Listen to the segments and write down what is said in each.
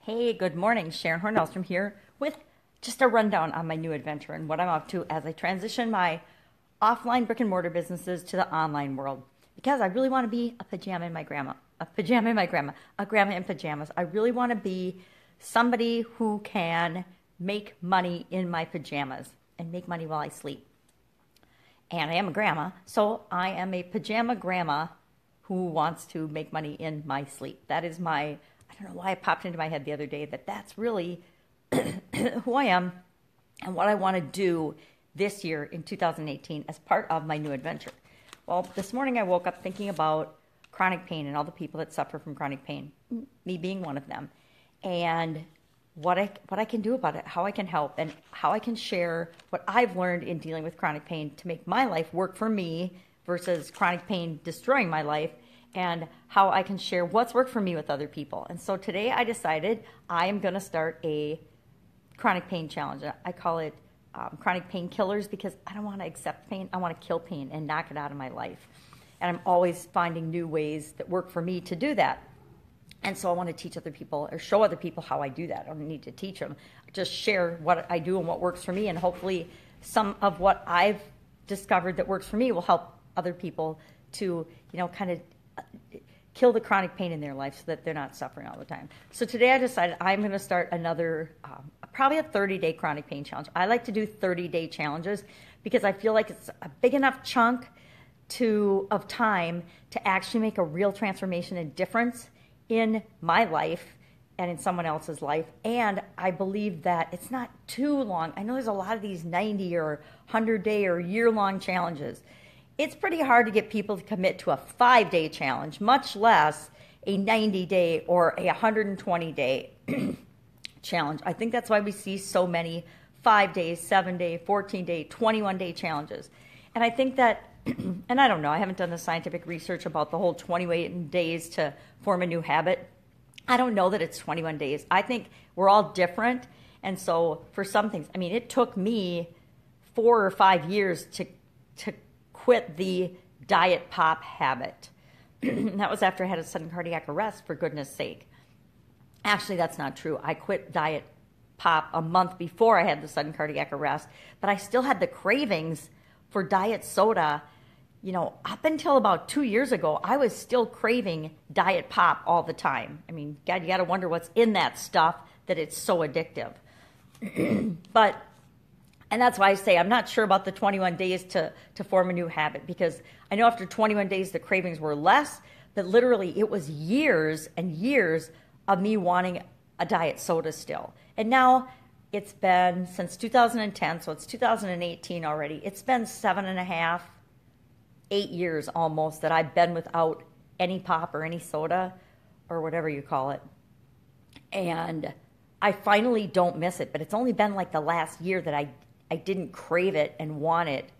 Hey, good morning. Sharon Horne-Ellstrom here with just a rundown on my new adventure and what I'm up to as I transition my offline brick and mortar businesses to the online world. Because I really want to be a pajama in my grandma, a pajama in my grandma, a grandma in pajamas. I really want to be somebody who can make money in my pajamas and make money while I sleep. And I am a grandma, so I am a pajama grandma who wants to make money in my sleep. That is my, I don't know why it popped into my head the other day that that's really who I am and what I want to do this year in 2018 as part of my new adventure. Well, this morning I woke up thinking about chronic pain and all the people that suffer from chronic pain, me being one of them, and what I can do about it, how I can help, and how I can share what I've learned in dealing with chronic pain to make my life work for me versus chronic pain destroying my life, and how I can share what's worked for me with other people. And so today I decided I am going to start a chronic pain challenge. I call it chronic pain killers because I don't want to accept pain. I want to kill pain and knock it out of my life. And I'm always finding new ways that work for me to do that. And so I want to teach other people or show other people how I do that. I don't need to teach them. Just share what I do and what works for me. And hopefully some of what I've discovered that works for me will help other people to, kind of kill the chronic pain in their life so that they're not suffering all the time. So today I decided I'm going to start another, probably a 30-day chronic pain challenge. I like to do 30-day challenges because I feel like it's a big enough chunk of time to actually make a real transformation and difference in my life and in someone else's life. And I believe that it's not too long. I know there's a lot of these 90 or 100-day or year-long challenges. It's pretty hard to get people to commit to a 5-day challenge, much less a 90-day or a 120-day challenge. I think that's why we see so many 5-day, 7-day, 14-day, 21-day challenges. And I think that, and I don't know, I haven't done the scientific research about the whole 21 days to form a new habit. I don't know that it's 21 days. I think we're all different. And so for some things, it took me 4 or 5 years to quit the diet pop habit. That was after I had a sudden cardiac arrest, for goodness sake. Actually, that's not true. I quit diet pop a month before I had the sudden cardiac arrest, but I still had the cravings for diet soda. Up until about 2 years ago, I was still craving diet pop all the time. God, you got to wonder what's in that stuff that it's so addictive. And that's why I say I'm not sure about the 21 days to form a new habit, because I know after 21 days the cravings were less, but literally it was years and years of me wanting a diet soda still. And now it's been since 2010, so it's 2018 already. It's been 7.5, 8 years almost that I've been without any pop or any soda or whatever you call it. And I finally don't miss it, but it's only been like the last year that I didn't crave it and want it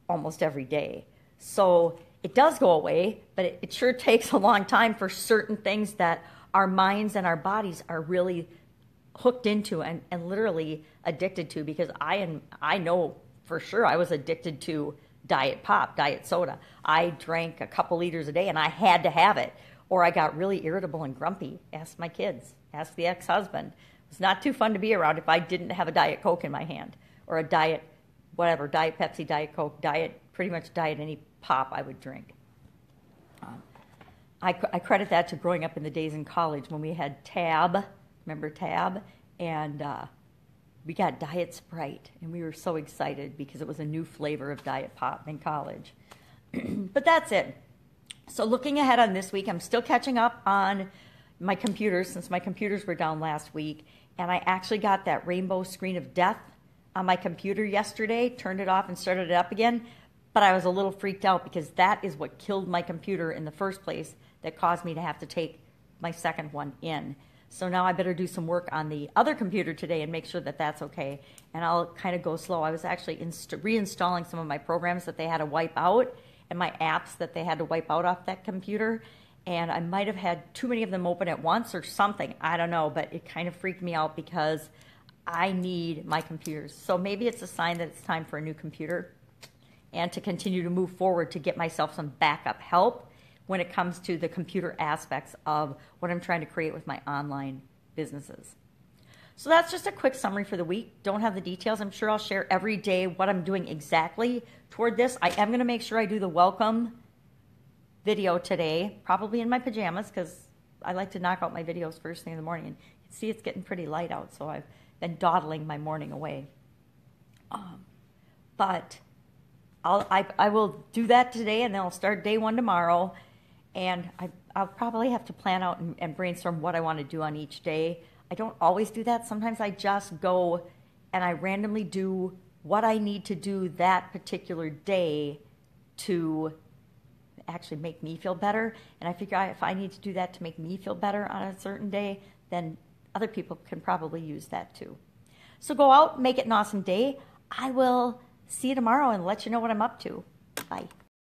almost every day. So it does go away, but it sure takes a long time for certain things that our minds and our bodies are really hooked into and literally addicted to, because I know for sure I was addicted to diet pop, diet soda. I drank a couple liters a day and I had to have it, or I got really irritable and grumpy. Ask my kids, ask the ex-husband. It was not too fun to be around if I didn't have a Diet Coke in my hand, or a diet, whatever, Diet Pepsi, Diet Coke, pretty much diet any pop I would drink. I credit that to growing up in the days in college when we had Tab, remember Tab? And we got Diet Sprite, and we were so excited because it was a new flavor of diet pop in college. But that's it. So looking ahead on this week, I'm still catching up on my computers since my computers were down last week, and I actually got that rainbow screen of death on my computer yesterday, turned it off and started it up again, but I was a little freaked out because that is what killed my computer in the first place, that caused me to have to take my second one in. So now I better do some work on the other computer today and make sure that that's okay, and I'll kind of go slow. I was actually reinstalling some of my programs that they had to wipe out and my apps that they had to wipe out off that computer, and I might have had too many of them open at once or something. I don't know, but it kind of freaked me out because I need my computers. So maybe it's a sign that it's time for a new computer and to continue to move forward to get myself some backup help when it comes to the computer aspects of what I'm trying to create with my online businesses. So that's just a quick summary for the week. Don't have the details. I'm sure I'll share every day what I'm doing exactly toward this. I am going to make sure I do the welcome video today, probably in my pajamas, because I like to knock out my videos first thing in the morning. And you can see it's getting pretty light out, so I've been dawdling my morning away. But I will do that today, and then I'll start day one tomorrow. And I'll probably have to plan out and brainstorm what I want to do on each day. I don't always do that. Sometimes I just go and I randomly do what I need to do that particular day to actually make me feel better. And I figure if I need to do that to make me feel better on a certain day, then other people can probably use that too. So go out, make it an awesome day. I will see you tomorrow and let you know what I'm up to. Bye.